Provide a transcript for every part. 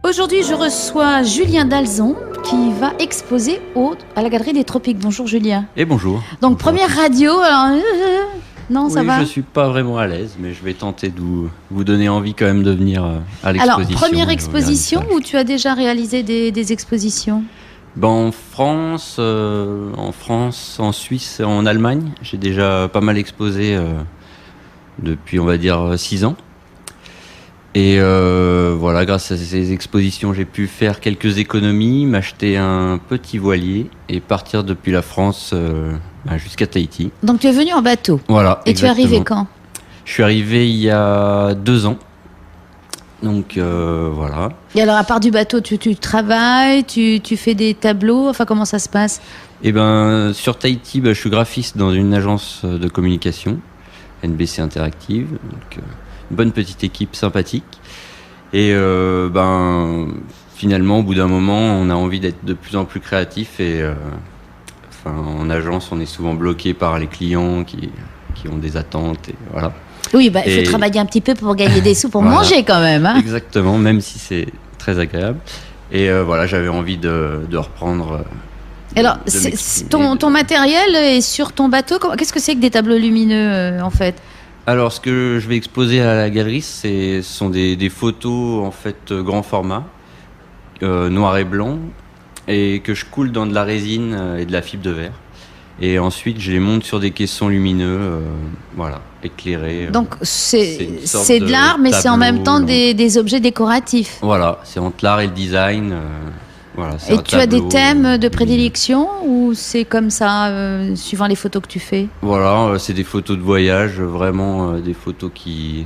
Aujourd'hui, je reçois Julien Dalzon qui va exposer à la Galerie des Tropiques. Bonjour Julien. Et bonjour. Donc première radio, alors... Non, oui, ça va. Je suis pas vraiment à l'aise, mais je vais tenter de vous donner envie quand même de venir à l'exposition. Alors, première exposition ou tu as déjà réalisé des expositions ? En France, en Suisse, en Allemagne, j'ai déjà pas mal exposé depuis, on va dire, 6 ans. Et voilà, grâce à ces expositions, j'ai pu faire quelques économies, m'acheter un petit voilier et partir depuis la France jusqu'à Tahiti. Donc tu es venu en bateau. Voilà. Et exactement. tu es arrivé quand ? Je suis arrivé il y a 2 ans. Donc voilà. Et alors à part du bateau, tu travailles, tu fais des tableaux, enfin comment ça se passe ? Et sur Tahiti, je suis graphiste dans une agence de communication, NBC Interactive. Donc, une bonne petite équipe sympathique. Et finalement, au bout d'un moment, on a envie d'être de plus en plus créatif. Et en agence, on est souvent bloqué par les clients qui ont des attentes. Et voilà. Oui, il faut travailler un petit peu pour gagner des sous, pour voilà. Manger quand même. Hein. Exactement, même si c'est très agréable. Et voilà, j'avais envie de reprendre... Alors, ton matériel est sur ton bateau. Qu'est-ce que c'est que des tableaux lumineux, en fait ? Alors, ce que je vais exposer à la galerie, ce sont des photos, en fait, grand format, noir et blanc, et que je coule dans de la résine et de la fibre de verre. Et ensuite, je les monte sur des caissons lumineux, voilà, éclairés. Donc, c'est de l'art, mais c'est en même temps des objets décoratifs. Voilà, c'est entre l'art et le design. Voilà, et tu as des thèmes de prédilection ou c'est comme ça, suivant les photos que tu fais ? Voilà, c'est des photos de voyage, vraiment des photos qui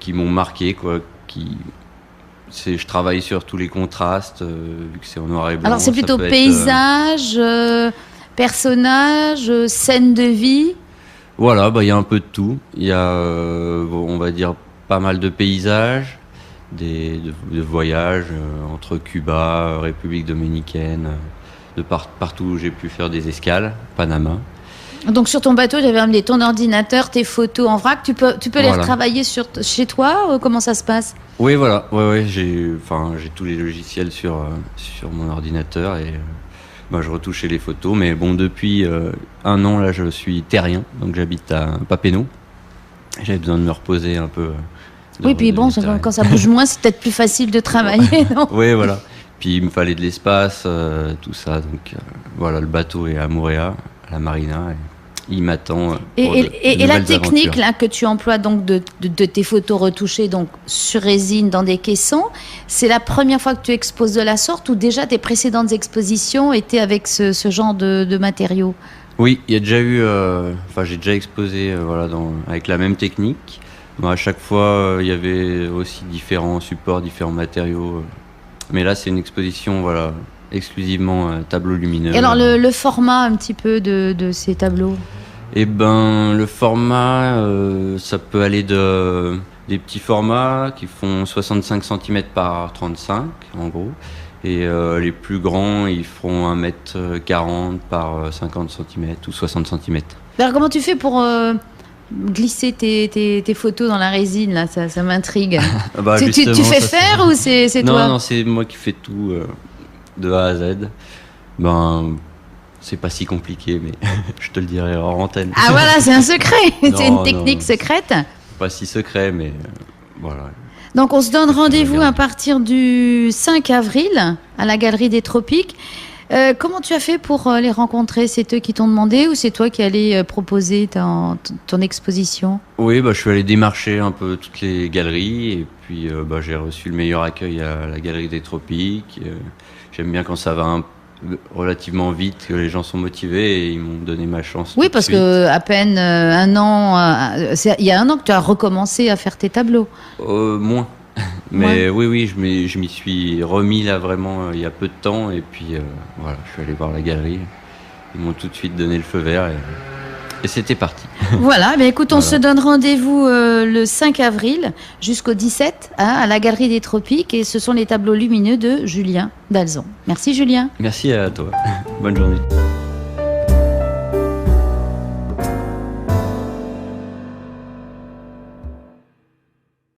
m'ont marqué, quoi. Je travaille sur tous les contrastes, vu que c'est en noir et blanc. Alors, c'est plutôt paysage... Personnages, scènes de vie. Voilà, y a un peu de tout. Il y a, on va dire, pas mal de paysages, de voyages entre Cuba, République dominicaine, partout où j'ai pu faire des escales, Panama. Donc sur ton bateau, j'avais amené ton ordinateur, tes photos en vrac. Tu peux les retravailler chez toi ? Comment ça se passe ? Oui, voilà. Ouais, j'ai tous les logiciels sur mon ordinateur et... je retouchais les photos, mais depuis 1 an, là, je suis terrien, donc j'habite à Papeete. J'avais besoin de me reposer un peu. Puis quand ça bouge moins, c'est peut-être plus facile de travailler, non ? Oui, voilà. Puis il me fallait de l'espace, tout ça. Donc voilà, le bateau est à Moorea, à la marina. Il m'attend. Et la technique là, que tu emploies donc de tes photos retouchées donc sur résine dans des caissons, c'est la première fois que tu exposes de la sorte ou déjà tes précédentes expositions étaient avec ce genre de matériaux ? Oui, il y a déjà eu. J'ai déjà exposé avec la même technique. À chaque fois, il y avait aussi différents supports, différents matériaux. Mais là, c'est une exposition, exclusivement tableau lumineux. Et alors le format un petit peu de ces tableaux ? Le format, ça peut aller des petits formats qui font 65 cm par 35 en gros, et les plus grands ils feront 1m40 par 50 cm ou 60 cm. Alors comment tu fais pour glisser tes photos dans la résine là, ça m'intrigue. Tu fais faire ou c'est toi ? Non, c'est moi qui fais tout de A à Z. C'est pas si compliqué, mais je te le dirai hors antenne. Ah voilà, c'est un secret. C'est une technique secrète. Pas si secret, mais voilà. Donc on se donne rendez-vous à partir du 5 avril à la Galerie des Tropiques. Comment tu as fait pour les rencontrer ? C'est eux qui t'ont demandé ou c'est toi qui allais proposer ton exposition ? Oui, je suis allé démarcher un peu toutes les galeries et puis j'ai reçu le meilleur accueil à la Galerie des Tropiques. J'aime bien quand ça va relativement vite, que les gens sont motivés et ils m'ont donné ma chance. Oui, parce que à peine 1 an, il y a 1 an que tu as recommencé à faire tes tableaux. Moins. Mais oui, je m'y suis remis là vraiment il y a peu de temps et puis je suis allé voir la galerie. Ils m'ont tout de suite donné le feu vert et c'était parti. Voilà, écoute, on se donne rendez-vous le 5 avril jusqu'au 17 à la Galerie des Tropiques et ce sont les tableaux lumineux de Julien Dalzon. Merci Julien. Merci à toi. Bonne journée.